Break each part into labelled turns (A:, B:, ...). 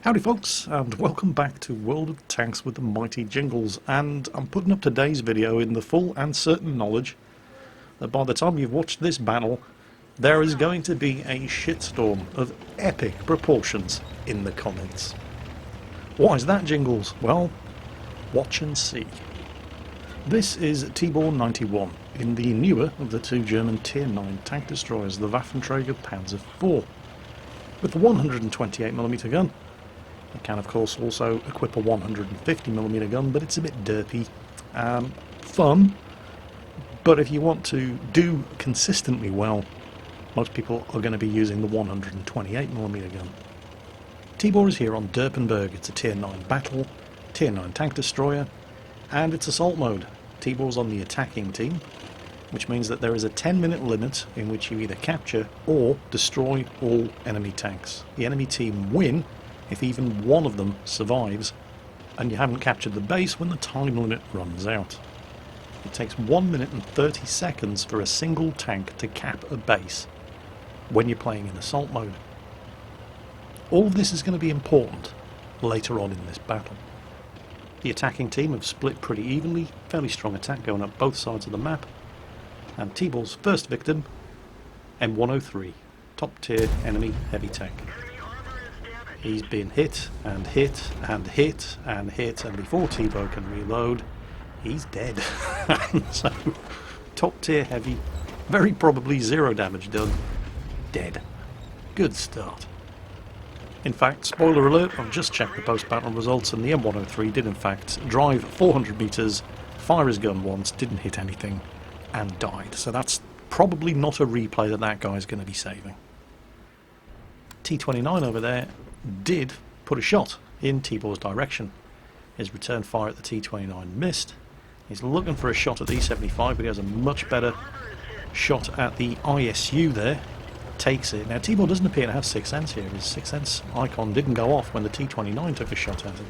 A: Howdy folks, and welcome back to World of Tanks with the mighty Jingles, and I'm putting up today's video in the full and certain knowledge that by the time you've watched this battle, there is going to be a shitstorm of epic proportions in the comments. Why is that, Jingles? Well, watch and see. This is T-91 in the newer of the two German Tier 9 tank destroyers, the Waffenträger Panzer IV, with the 128mm gun. It can of course also equip a 150mm gun, but it's a bit derpy. Fun, but if you want to do consistently well, most people are going to be using the 128mm gun. Tibor is here on Derpenberg. It's a Tier 9 battle, Tier 9 tank destroyer, and it's assault mode. Tibor's on the attacking team, which means that there is a 10-minute limit in which you either capture or destroy all enemy tanks. The enemy team win if even one of them survives, and you haven't captured the base when the time limit runs out. It takes 1 minute and 30 seconds for a single tank to cap a base when you're playing in assault mode. All of this is going to be important later on in this battle. The attacking team have split pretty evenly, fairly strong attack going up both sides of the map, and Tibor's first victim, M103, top tier enemy heavy tank. He's been hit and hit and hit and hit, and before Tibor can reload, he's dead. So, top tier heavy, very probably 0 damage done, dead. Good start. In fact, spoiler alert, I've just checked the post-battle results, and the M103 did in fact drive 400 meters, fire his gun once, didn't hit anything, and died. So that's probably not a replay that guy's going to be saving. T-29 over there did put a shot in Tibor's direction. His return fire at the T-29 missed. He's looking for a shot at the E-75, but he has a much better shot at the ISU there. Takes it. Now Tibor doesn't appear to have 6th sense here. His 6th sense icon didn't go off when the T-29 took a shot at him.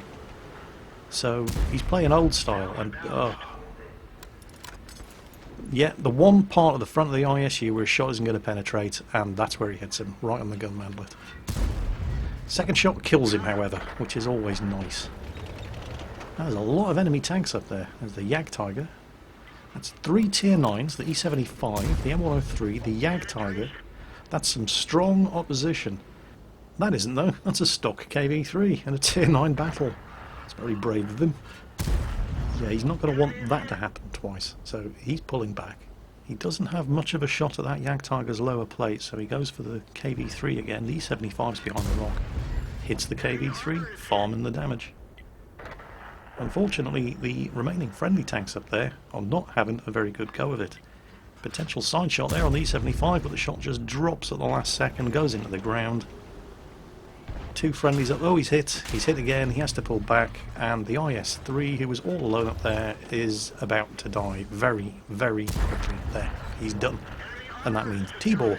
A: So he's playing old style, and yeah, the one part of the front of the ISU where his shot isn't going to penetrate, and that's where he hits him, right on the gun manlet. Second shot kills him, however, which is always nice. Now, there's a lot of enemy tanks up there. There's the Jagdtiger. That's 3 Tier 9s, the E-75, the M103, the Jagdtiger. That's some strong opposition. That isn't, though. That's a stock KV-3 in a Tier 9 battle. It's very brave of him. Yeah, he's not going to want that to happen twice, so he's pulling back. He doesn't have much of a shot at that Jagdtiger's lower plate, so he goes for the KV-3 again. The E-75's behind the rock. Hits the KV-3, farming the damage. Unfortunately, the remaining friendly tanks up there are not having a very good go of it. Potential side shot there on the E-75, but the shot just drops at the last second, goes into the ground. Two friendlies up. Oh, he's hit again. He has to pull back, and the IS-3, who was all alone up there, is about to die very, very quickly. There, he's done. And that means Tibor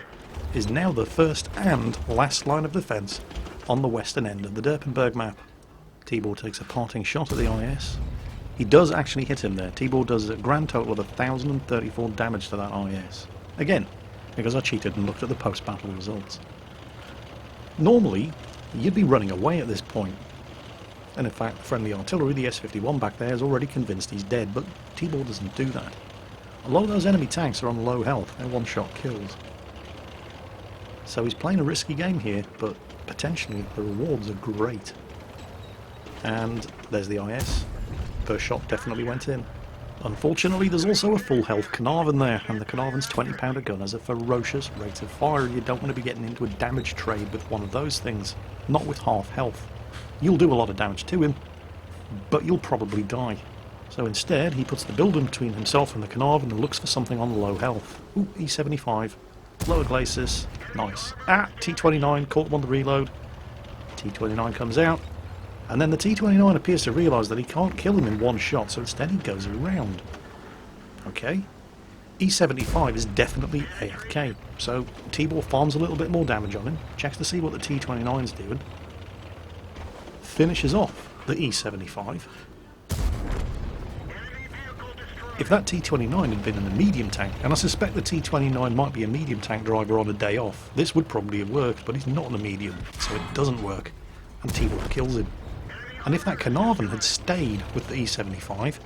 A: is now the first and last line of defence on the western end of the Derpenberg map. Tibor takes a parting shot at the IS. He does actually hit him there. Tibor does a grand total of 1,034 damage to that IS. Again, because I cheated and looked at the post-battle results. Normally, you'd be running away at this point. And in fact, the friendly artillery, the S-51 back there, is already convinced he's dead, but Tibor doesn't do that. A lot of those enemy tanks are on low health, they're one-shot kills. So he's playing a risky game here, but potentially the rewards are great. And there's the IS. First shot definitely went in. Unfortunately, there's also a full health Carnarvon there, and the Carnarvon's 20-pounder gun has a ferocious rate of fire. You don't want to be getting into a damage trade with one of those things, not with half health. You'll do a lot of damage to him, but you'll probably die. So instead, he puts the builder between himself and the Carnarvon and looks for something on low health. Ooh, E-75, lower glacis, nice. T-29, caught him on the reload. T-29 comes out. And then the T-29 appears to realise that he can't kill him in one shot, so instead he goes around. Okay. E-75 is definitely AFK, so Tibor farms a little bit more damage on him, checks to see what the T-29's doing, finishes off the E-75. If that T-29 had been in a medium tank, and I suspect the T-29 might be a medium tank driver on a day off, this would probably have worked, but he's not on a medium, so it doesn't work. and T-Ball kills him. And if that Carnarvon had stayed with the E75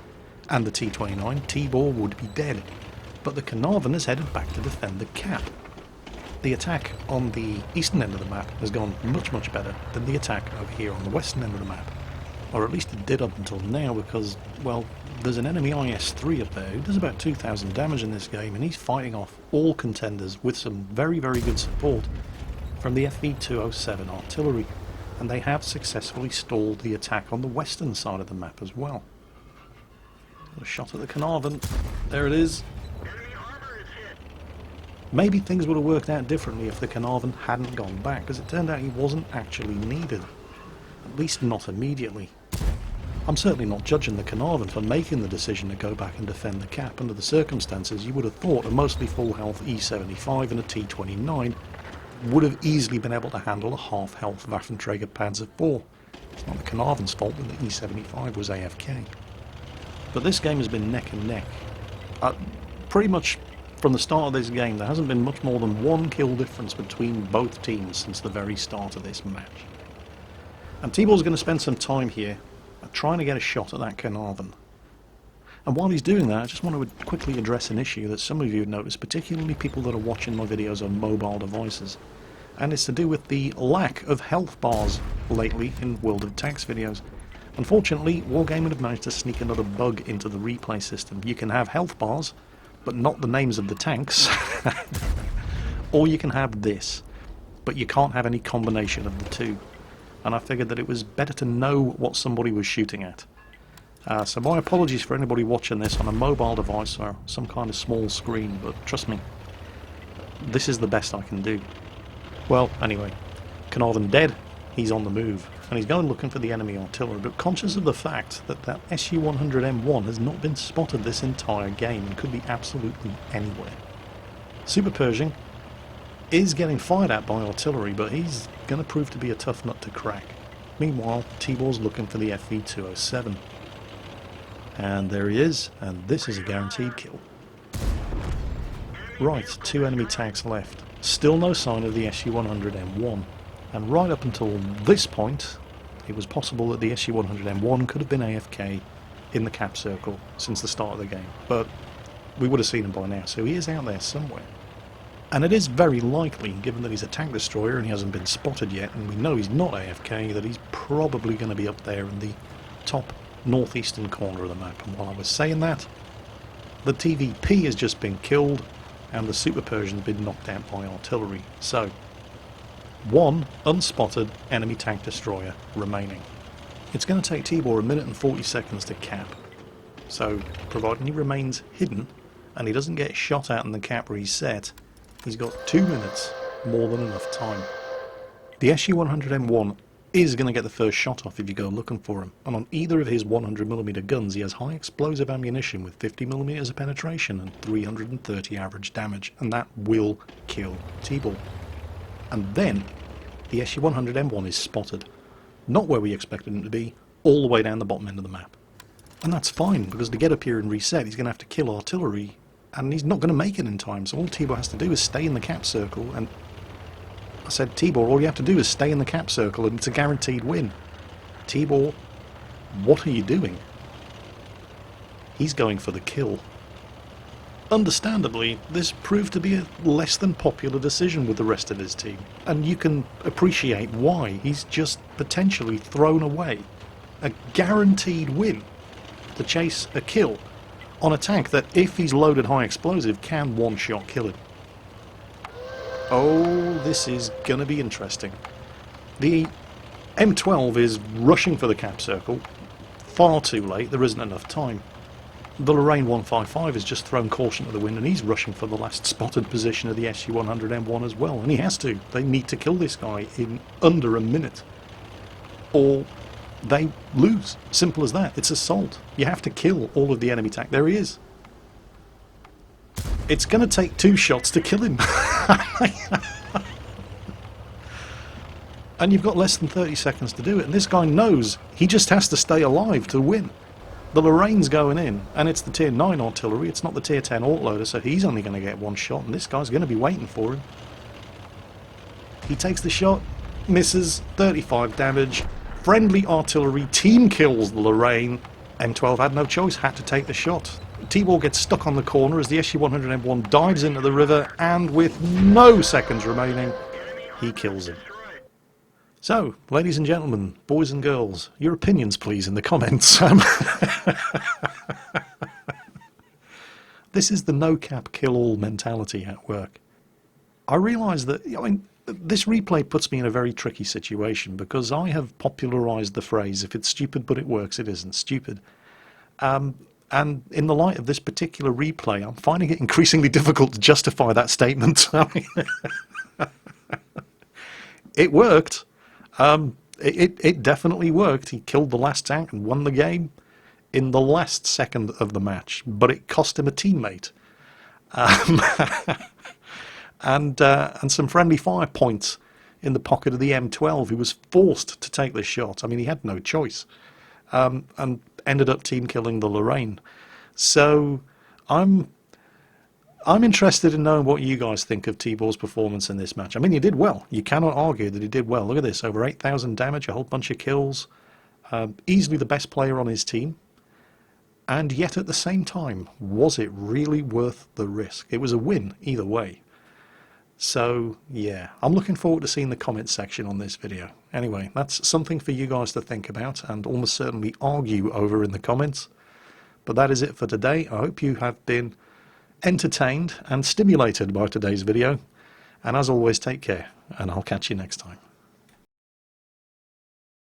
A: and the T-29, T-Ball would be dead. But the Carnarvon has headed back to defend the cap. The attack on the eastern end of the map has gone much, much better than the attack over here on the western end of the map. Or at least it did up until now, because, well, there's an enemy IS-3 up there who does about 2,000 damage in this game, and he's fighting off all contenders with some very, very good support from the FV-207 artillery. And they have successfully stalled the attack on the western side of the map as well. A shot at the Carnarvon. There it is. Maybe things would have worked out differently if the Carnarvon hadn't gone back, because it turned out he wasn't actually needed. At least not immediately. I'm certainly not judging the Carnarvon for making the decision to go back and defend the cap. Under the circumstances, you would have thought a mostly full health E75 and a T29 would have easily been able to handle a half health Waffenträger Panzer IV. It's not the Carnarvon's fault that the E75 was AFK. But this game has been neck and neck. Pretty much from the start of this game, there hasn't been much more than one kill difference between both teams since the very start of this match. And T-Ball's going to spend some time here trying to get a shot at that Carnarvon. And while he's doing that, I just want to quickly address an issue that some of you have noticed, particularly people that are watching my videos on mobile devices. And it's to do with the lack of health bars lately in World of Tanks videos. Unfortunately, Wargaming have managed to sneak another bug into the replay system. You can have health bars, but not the names of the tanks. Or you can have this, but you can't have any combination of the two. And I figured that it was better to know what somebody was shooting at. So my apologies for anybody watching this on a mobile device or some kind of small screen, but trust me, this is the best I can do. Well, anyway, Carnarvon dead, he's on the move, and he's going looking for the enemy artillery, but conscious of the fact that that Su-100M1 has not been spotted this entire game and could be absolutely anywhere. Super Pershing is getting fired at by artillery, but he's going to prove to be a tough nut to crack. Meanwhile, T-Ball's looking for the FV-207. And there he is, and this is a guaranteed kill. Right, 2 enemy tanks left. Still no sign of the Su-100M1. And right up until this point, it was possible that the Su-100M1 could have been AFK in the cap circle since the start of the game. But we would have seen him by now, so he is out there somewhere. And it is very likely, given that he's a tank destroyer and he hasn't been spotted yet, and we know he's not AFK, that he's probably going to be up there in the top northeastern corner of the map. And while I was saying that, the TVP has just been killed and the Super Persian's been knocked out by artillery. So, one unspotted enemy tank destroyer remaining. It's going to take T-Ball 1 minute and 40 seconds to cap. So, providing he remains hidden and he doesn't get shot at in the cap reset, he's got 2 minutes, more than enough time. The Su-100M1 is going to get the first shot off if you go looking for him, and on either of his 100mm guns he has high explosive ammunition with 50mm of penetration and 330 average damage, and that will kill T-Ball. And then the Su-100M1 is spotted, not where we expected him to be, all the way down the bottom end of the map. And that's fine, because to get up here and reset he's going to have to kill artillery, and he's not going to make it in time, so all T-Ball has to do is stay in the cap circle. And I said, T-Ball, all you have to do is stay in the cap circle and it's a guaranteed win. T-Ball, what are you doing? He's going for the kill. Understandably, this proved to be a less than popular decision with the rest of his team, and you can appreciate why. He's just potentially thrown away a guaranteed win to chase a kill on a tank that, if he's loaded high explosive, can one-shot kill him. Oh, this is going to be interesting. The M12 is rushing for the cap circle. Far too late, there isn't enough time. The Lorraine 155 has just thrown caution to the wind and he's rushing for the last spotted position of the Su-100M1 as well. And he has to. They need to kill this guy in under a minute, or they lose. Simple as that. It's assault. You have to kill all of the enemy tank. There he is. It's going to take 2 shots to kill him. And you've got less than 30 seconds to do it, and this guy knows he just has to stay alive to win. The Lorraine's going in, and it's the tier 9 artillery, it's not the tier 10 autoloader, so he's only going to get 1 shot, and this guy's going to be waiting for him. He takes the shot, misses, 35 damage. Friendly artillery team kills the Lorraine. M12 had no choice, had to take the shot. T-Ball gets stuck on the corner as the SU-100M1 dives into the river, and with no seconds remaining, he kills him. So, ladies and gentlemen, boys and girls, your opinions please in the comments. This is the no-cap kill-all mentality at work. I realise that, I mean, this replay puts me in a very tricky situation because I have popularised the phrase, if it's stupid but it works, it isn't stupid. And in the light of this particular replay, I'm finding it increasingly difficult to justify that statement. It worked. It definitely worked. He killed the last tank and won the game in the last second of the match, but it cost him a teammate. And some friendly fire points in the pocket of the M12, who was forced to take the shot. I mean, he had no choice, and ended up team killing the Lorraine. So I'm interested in knowing what you guys think of T-Ball's performance in this match. I mean, he did well. You cannot argue that he did well. Look at this, over 8,000 damage, a whole bunch of kills, easily the best player on his team. And yet at the same time, was it really worth the risk? It was a win either way. So, yeah, I'm looking forward to seeing the comments section on this video. Anyway, that's something for you guys to think about and almost certainly argue over in the comments. But that is it for today. I hope you have been entertained and stimulated by today's video. And as always, take care, and I'll catch you next time.